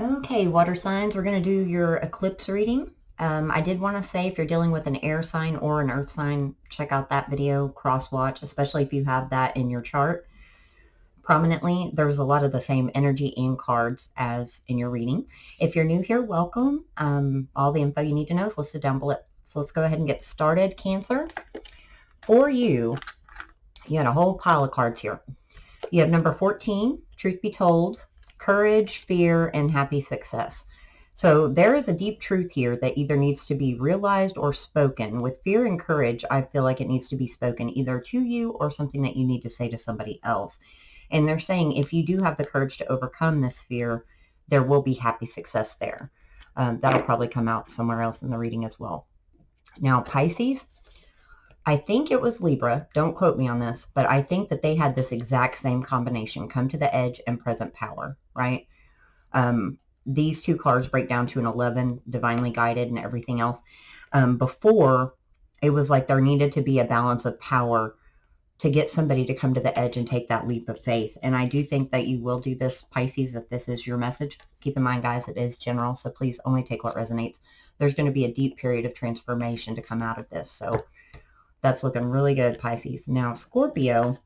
Okay, water signs, we're going to do your eclipse reading. I did want to say if you're dealing with an air sign or an earth sign, check out that video, cross watch, especially if you have that in your chart prominently. There's a lot of the same energy and cards as in your reading. If you're new here, welcome. All the info you need to know is listed down below. So let's go ahead and get started. Cancer, for you, you had a whole pile of cards here. You have number 14, truth be told, courage, fear, and happy success. So there is a deep truth here that either needs to be realized or spoken. With fear and courage, I feel like it needs to be spoken either to you or something that you need to say to somebody else. And they're saying if you do have the courage to overcome this fear, there will be happy success there. That'll probably come out somewhere else in the reading as well. Now, Pisces, I think it was Libra, don't quote me on this, but I think that they had this exact same combination, come to the edge and present power, right? These two cards break down to an 11, divinely guided and everything else. Before, it was like there needed to be a balance of power to get somebody to come to the edge and take that leap of faith. And I do think that you will do this, Pisces, if this is your message. Keep in mind, guys, it is general, so please only take what resonates. There's going to be a deep period of transformation to come out of this, so that's looking really good, Pisces. Now, Scorpio,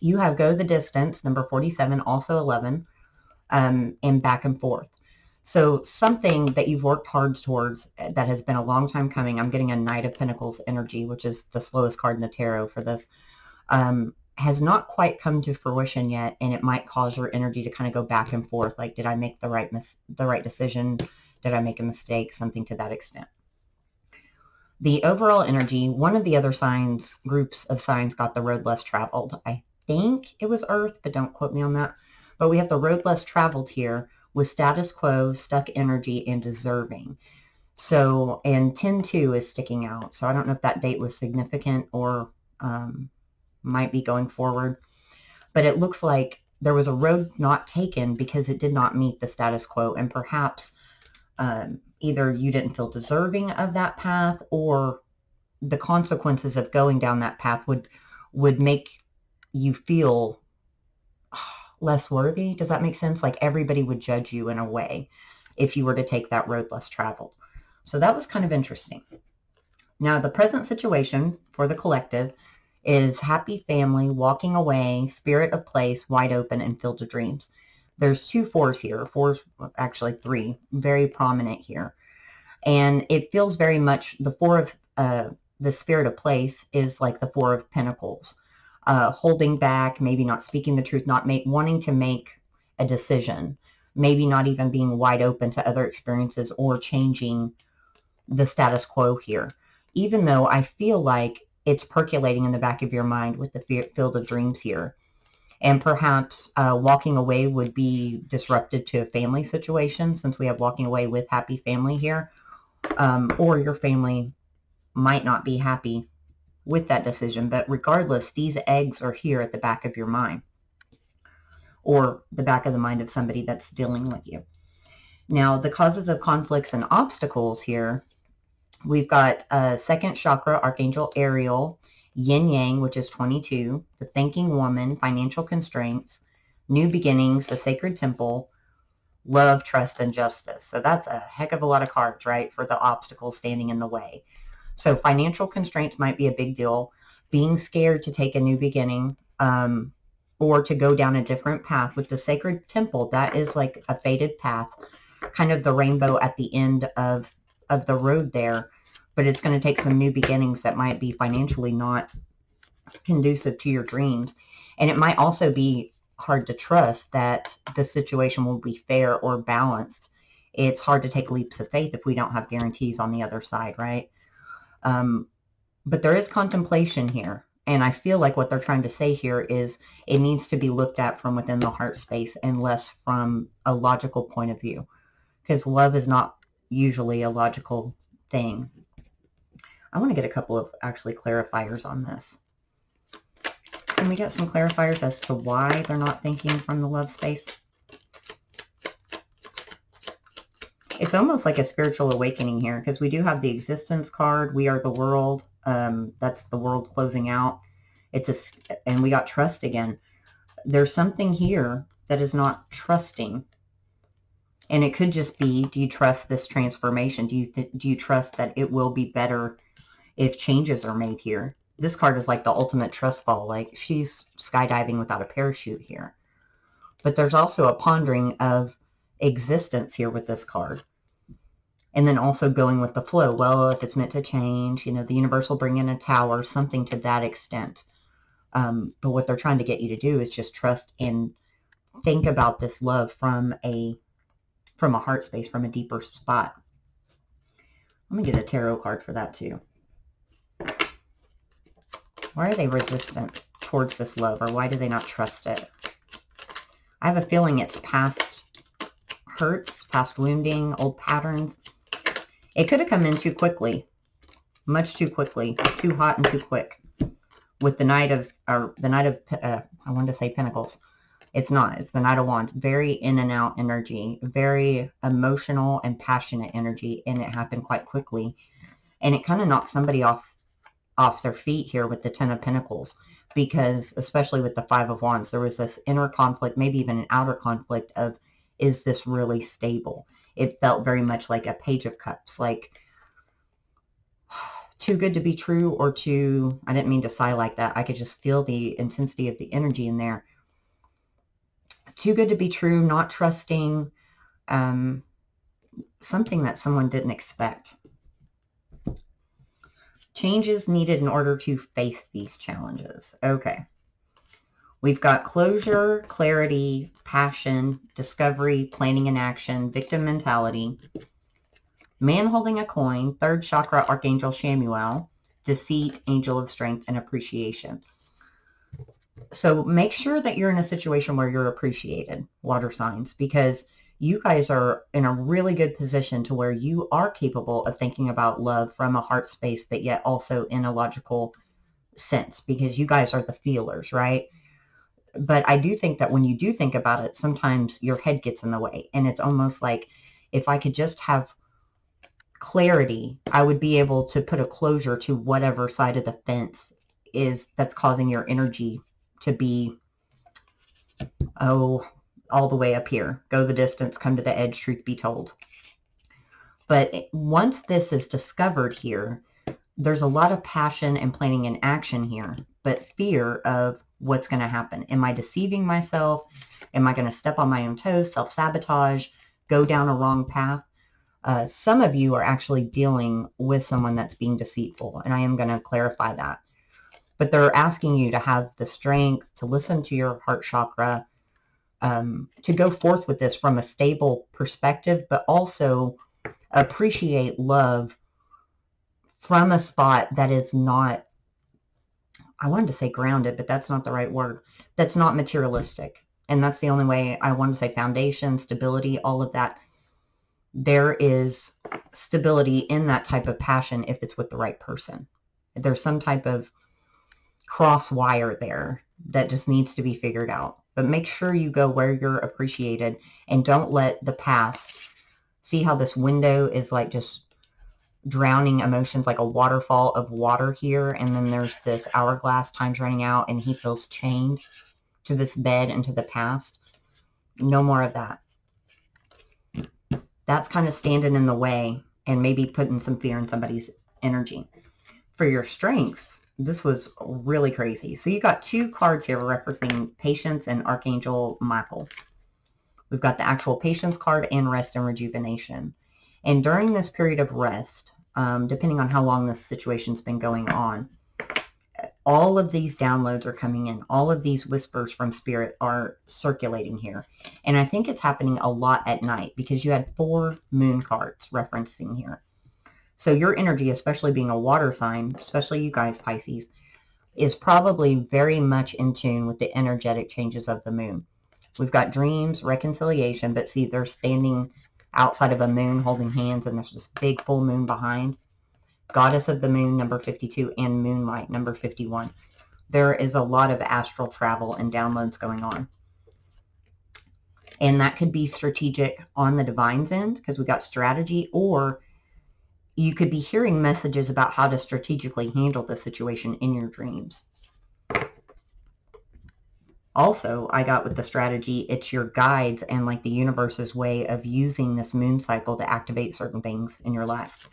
you have go the distance, number 47, also 11, and back and forth. So something that you've worked hard towards that has been a long time coming. I'm getting a Knight of Pentacles energy, which is the slowest card in the tarot for this, has not quite come to fruition yet, and it might cause your energy to kind of go back and forth. Like, did I make the right decision? Did I make a mistake? Something to that extent. The overall energy, one of the other signs, groups of signs got the road less traveled. I think it was Earth, but don't quote me on that. But we have the road less traveled here with status quo, stuck energy, and deserving. So, and 10-2 is sticking out. So I don't know if that date was significant or might be going forward. But it looks like there was a road not taken because it did not meet the status quo. And perhaps either you didn't feel deserving of that path, or the consequences of going down that path would make you feel less worthy. Does that make sense? Like everybody would judge you in a way if you were to take that road less traveled. So that was kind of interesting. Now, the present situation for the collective is happy family, walking away, spirit of place, wide open, and filled with dreams. There's 2 4s here. 4s, actually 3, very prominent here. And it feels very much, the 4 of the spirit of place is like the 4 of Pentacles. Holding back, maybe not speaking the truth, not wanting to make a decision, maybe not even being wide open to other experiences or changing the status quo here. Even though I feel like it's percolating in the back of your mind with the field of dreams here. And perhaps walking away would be disruptive to a family situation, since we have walking away with happy family here. Or your family might not be happy with that decision. But regardless, these eggs are here at the back of your mind, or the back of the mind of somebody that's dealing with you. Now, the causes of conflicts and obstacles here, we've got second chakra, Archangel Ariel, Yin Yang, which is 22, the thinking woman, financial constraints, new beginnings, the sacred temple, love, trust, and justice. So that's a heck of a lot of cards, right, for the obstacles standing in the way. So financial constraints might be a big deal. Being scared to take a new beginning, or to go down a different path. With the sacred temple, that is like a fated path, kind of the rainbow at the end of the road there. But it's going to take some new beginnings that might be financially not conducive to your dreams. And it might also be hard to trust that the situation will be fair or balanced. It's hard to take leaps of faith if we don't have guarantees on the other side, right? But there is contemplation here. And I feel like what they're trying to say here is it needs to be looked at from within the heart space and less from a logical point of view. Because love is not usually a logical thing. I want to get a couple of actually clarifiers on this. Can we get some clarifiers as to why they're not thinking from the love space? It's almost like a spiritual awakening here, because we do have the existence card. We are the world. That's the world closing out. And we got trust again. There's something here that is not trusting. And it could just be, do you trust this transformation? Do you trust that it will be better if changes are made here? This card is like the ultimate trust fall. Like she's skydiving without a parachute here. But there's also a pondering of existence here with this card. And then also going with the flow. Well, if it's meant to change, you know, the universe will bring in a tower, something to that extent. But what they're trying to get you to do is just trust and think about this love from a heart space, from a deeper spot. Let me get a tarot card for that too. Why are they resistant towards this love, or why do they not trust it? I have a feeling it's past hurts, past wounding, old patterns. It could have come in too quickly, much too quickly, too hot and too quick. With the Knight of, I wanted to say Pentacles. It's not. It's the Knight of Wands. Very in and out energy, very emotional and passionate energy, and it happened quite quickly. And it kind of knocked somebody off their feet here with the Ten of Pentacles, because especially with the Five of Wands, there was this inner conflict, maybe even an outer conflict of, is this really stable? It felt very much like a Page of Cups, like too good to be true, or too, I didn't mean to sigh like that. I could just feel the intensity of the energy in there. Too good to be true, not trusting, something that someone didn't expect. Changes needed in order to face these challenges. Okay. We've got closure, clarity, passion, discovery, planning and action, victim mentality, man holding a coin, third chakra, Archangel Shamuel, deceit, angel of strength, and appreciation. So make sure that you're in a situation where you're appreciated, water signs, because you guys are in a really good position to where you are capable of thinking about love from a heart space, but yet also in a logical sense, because you guys are the feelers, right? But I do think that when you do think about it, sometimes your head gets in the way. And it's almost like, if I could just have clarity, I would be able to put a closure to whatever side of the fence is that's causing your energy to be, oh, all the way up here. Go the distance, come to the edge, truth be told. But once this is discovered here, there's a lot of passion and planning and action here, but fear of what's going to happen. Am I deceiving myself? Am I going to step on my own toes, self-sabotage, go down a wrong path? Some of you are actually dealing with someone that's being deceitful, and I am going to clarify that. But they're asking you to have the strength to listen to your heart chakra, to go forth with this from a stable perspective, but also appreciate love from a spot that is not, I wanted to say grounded, but that's not the right word. That's not materialistic. And that's the only way. I want to say foundation, stability, all of that. There is stability in that type of passion if it's with the right person. There's some type of cross wire there that just needs to be figured out. But make sure you go where you're appreciated, and don't let the past, see how this window is like just drowning emotions, like a waterfall of water here, and then there's this hourglass, time's running out, and he feels chained to this bed and to the past. No more of that. That's kind of standing in the way and maybe putting some fear in somebody's energy. For your strengths, this was really crazy. So you got two cards here referencing patience and Archangel Michael. We've got the actual patience card and rest and rejuvenation. And during this period of rest, depending on how long this situation's been going on, all of these downloads are coming in. All of these whispers from spirit are circulating here. And I think it's happening a lot at night, because you had 4 moon cards referencing here. So your energy, especially being a water sign, especially you guys, Pisces, is probably very much in tune with the energetic changes of the moon. We've got dreams, reconciliation, but see, they're standing outside of a moon holding hands, and there's this big full moon behind. Goddess of the Moon, number 52, and Moonlight, number 51. There is a lot of astral travel and downloads going on. And that could be strategic on the divine's end, because we got strategy, or you could be hearing messages about how to strategically handle the situation in your dreams. Also, I got with the strategy, it's your guides and like the universe's way of using this moon cycle to activate certain things in your life.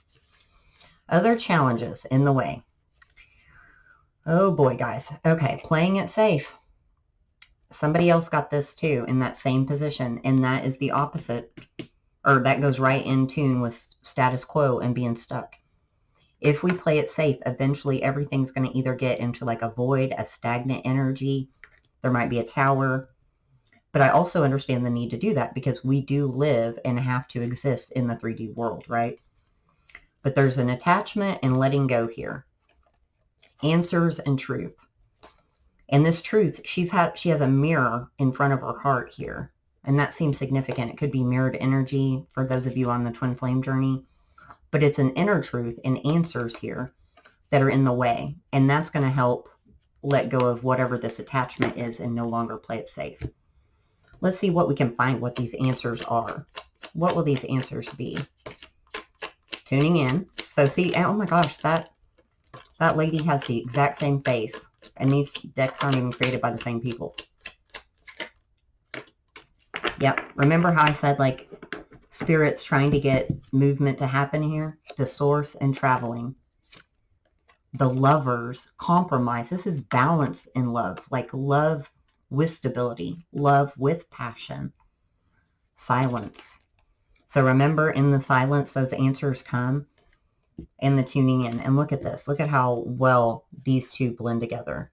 Other challenges in the way. Oh boy, guys. Okay, playing it safe. Somebody else got this too in that same position, and that is the opposite, or that goes right in tune with status quo and being stuck. If we play it safe, eventually everything's going to either get into like a void, a stagnant energy. There might be a tower. But I also understand the need to do that because we do live and have to exist in the 3D world, right? But there's an attachment and letting go here. Answers and truth. And this truth, she has a mirror in front of her heart here. And that seems significant. It could be mirrored energy for those of you on the twin flame journey. But it's an inner truth and answers here that are in the way. And that's going to help let go of whatever this attachment is and no longer play it safe. Let's see what we can find, what these answers are. What will these answers be? Tuning in. So see, oh my gosh, that lady has the exact same face. And these decks aren't even created by the same people. Yep. Remember how I said like Spirit's trying to get movement to happen here? The source and traveling. The lovers, compromise. This is balance in love. Like love with stability. Love with passion. Silence. So remember, in the silence, those answers come. And the tuning in. And look at this. Look at how well these two blend together.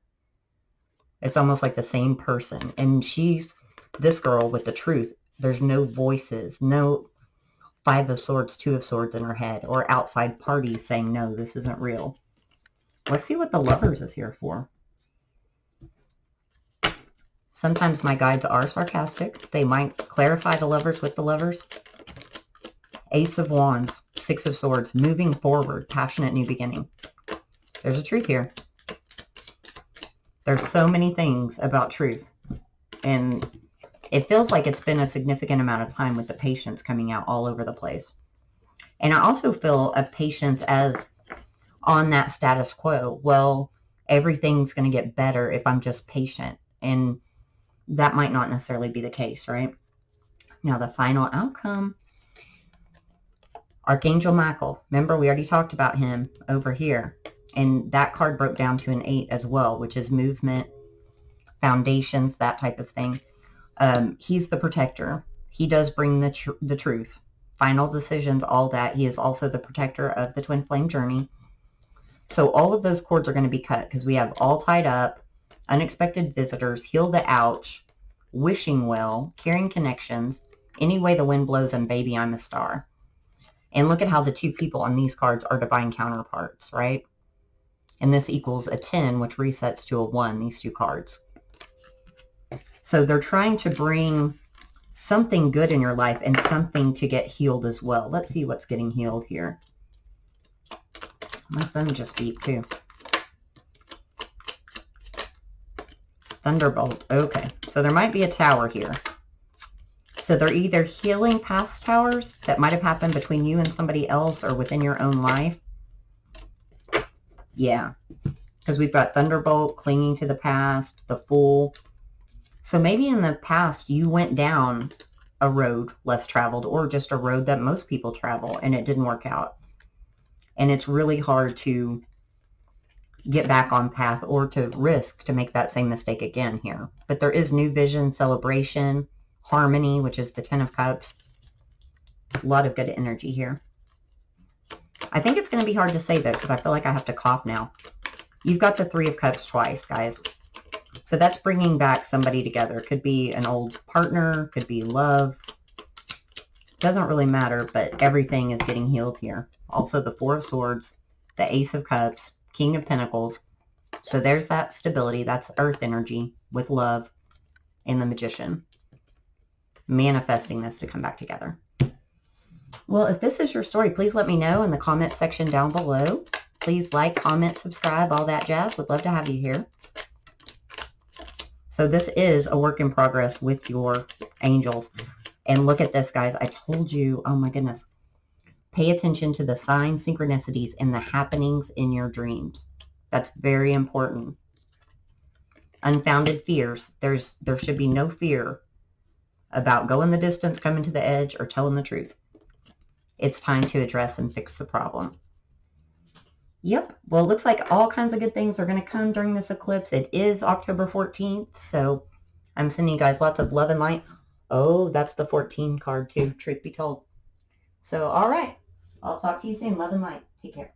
It's almost like the same person. And she's this girl with the truth. There's no voices, no 5 of Swords, 2 of Swords in her head, or outside parties saying, no, this isn't real. Let's see what the lovers is here for. Sometimes my guides are sarcastic. They might clarify the lovers with the lovers. Ace of Wands, 6 of Swords, moving forward, passionate new beginning. There's a truth here. There's so many things about truth. And it feels like it's been a significant amount of time with the patience coming out all over the place. And I also feel a patience as on that status quo. Well, everything's going to get better if I'm just patient. And that might not necessarily be the case, right? Now, the final outcome. Archangel Michael. Remember, we already talked about him over here. And that card broke down to an 8 as well, which is movement, foundations, that type of thing. He's the protector. He does bring the truth. Final decisions, all that. He is also the protector of the twin flame journey. So all of those cords are going to be cut because we have all tied up, unexpected visitors, heal the ouch, wishing well, caring connections, any way the wind blows, and baby, I'm a star. And look at how the 2 people on these cards are divine counterparts, right? And this equals a 10, which resets to a 1, these 2 cards. So they're trying to bring something good in your life and something to get healed as well. Let's see what's getting healed here. My phone just beeped too. Thunderbolt. Okay. So there might be a tower here. So they're either healing past towers that might have happened between you and somebody else or within your own life. Yeah. Because we've got Thunderbolt, clinging to the past, the Fool. So maybe in the past you went down a road less traveled or just a road that most people travel and it didn't work out. And it's really hard to get back on path or to risk to make that same mistake again here. But there is new vision, celebration, harmony, which is the 10 of Cups. A lot of good energy here. I think it's going to be hard to say though because I feel like I have to cough now. You've got the 3 of Cups twice, guys. So that's bringing back somebody together. Could be an old partner, could be love. Doesn't really matter, but everything is getting healed here. Also the 4 of Swords, the Ace of Cups, King of Pentacles. So there's that stability. That's earth energy with love and the Magician. Manifesting this to come back together. Well, if this is your story, please let me know in the comment section down below. Please like, comment, subscribe, all that jazz. Would love to have you here. So this is a work in progress with your angels. And look at this, guys. I told you, oh my goodness. Pay attention to the signs, synchronicities, and the happenings in your dreams. That's very important. unfounded fears. There should be no fear about going the distance, coming to the edge, or telling the truth. It's time to address and fix the problem. Yep. Well, it looks like all kinds of good things are going to come during this eclipse. It is October 14th, so I'm sending you guys lots of love and light. Oh, that's the 14 card too, truth be told. So, all right. I'll talk to you soon. Love and light. Take care.